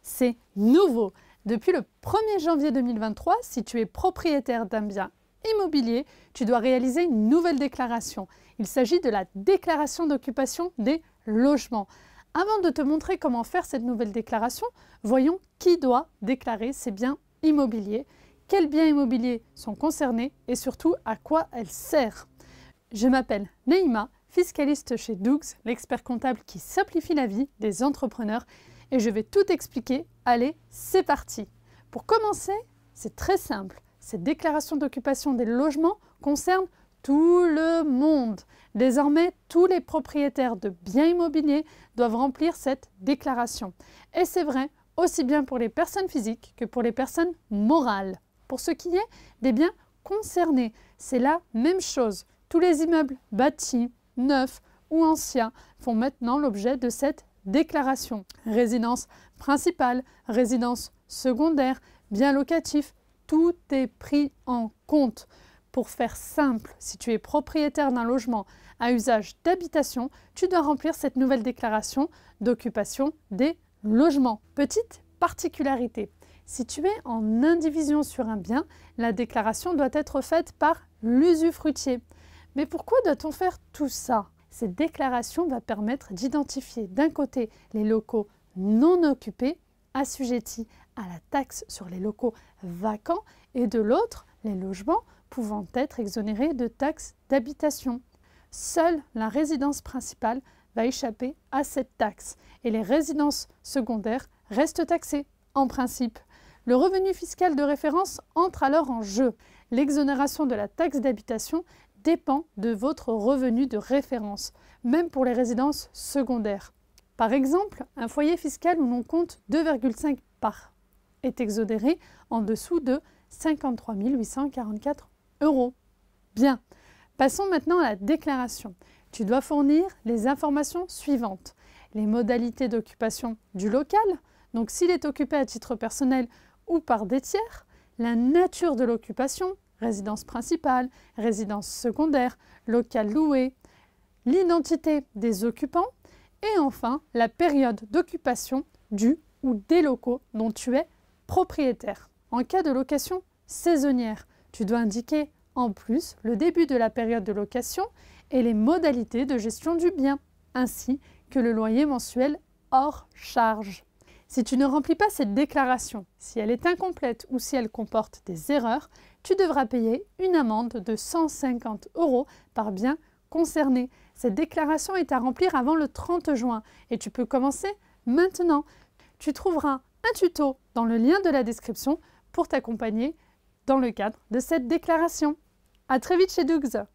c'est nouveau. Depuis le 1er janvier 2023, si tu es propriétaire d'un bien immobilier, tu dois réaliser une nouvelle déclaration. Il s'agit de la déclaration d'occupation des logements. Avant de te montrer comment faire cette nouvelle déclaration, voyons qui doit déclarer ces biens immobiliers, quels biens immobiliers sont concernés et surtout à quoi elle sert. Je m'appelle Neima, fiscaliste chez Dougs, l'expert comptable qui simplifie la vie des entrepreneurs et je vais tout expliquer. Allez, c'est parti! Pour commencer, c'est très simple. Cette déclaration d'occupation des logements concerne tout le monde. Désormais, tous les propriétaires de biens immobiliers doivent remplir cette déclaration. Et c'est vrai aussi bien pour les personnes physiques que pour les personnes morales. Pour ce qui est des biens concernés, c'est la même chose. Tous les immeubles bâtis, neufs ou anciens font maintenant l'objet de cette déclaration. Résidence principale, résidence secondaire, biens locatifs, tout est pris en compte. Pour faire simple, si tu es propriétaire d'un logement à usage d'habitation, tu dois remplir cette nouvelle déclaration d'occupation des logements. Petite particularité, si tu es en indivision sur un bien, la déclaration doit être faite par l'usufruitier. Mais pourquoi doit-on faire tout ça? Cette déclaration va permettre d'identifier d'un côté les locaux non occupés, assujettis à la taxe sur les locaux vacants, et de l'autre, les logements pouvant être exonérés de taxes d'habitation. Seule la résidence principale va échapper à cette taxe et les résidences secondaires restent taxées en principe. Le revenu fiscal de référence entre alors en jeu. L'exonération de la taxe d'habitation dépend de votre revenu de référence, même pour les résidences secondaires. Par exemple, un foyer fiscal où l'on compte 2,5 par est exonéré en dessous de 53 844 €. Bien, passons maintenant à la déclaration. Tu dois fournir les informations suivantes. Les modalités d'occupation du local, donc s'il est occupé à titre personnel ou par des tiers, la nature de l'occupation, résidence principale, résidence secondaire, local loué, l'identité des occupants et enfin la période d'occupation du ou des locaux dont tu es propriétaire. En cas de location saisonnière, tu dois indiquer en plus le début de la période de location et les modalités de gestion du bien, ainsi que le loyer mensuel hors charge. Si tu ne remplis pas cette déclaration, si elle est incomplète ou si elle comporte des erreurs, tu devras payer une amende de 150 € par bien concerné. Cette déclaration est à remplir avant le 30 juin et tu peux commencer maintenant. Tu trouveras un tuto dans le lien de la description pour t'accompagner dans le cadre de cette déclaration. À très vite chez Dougs!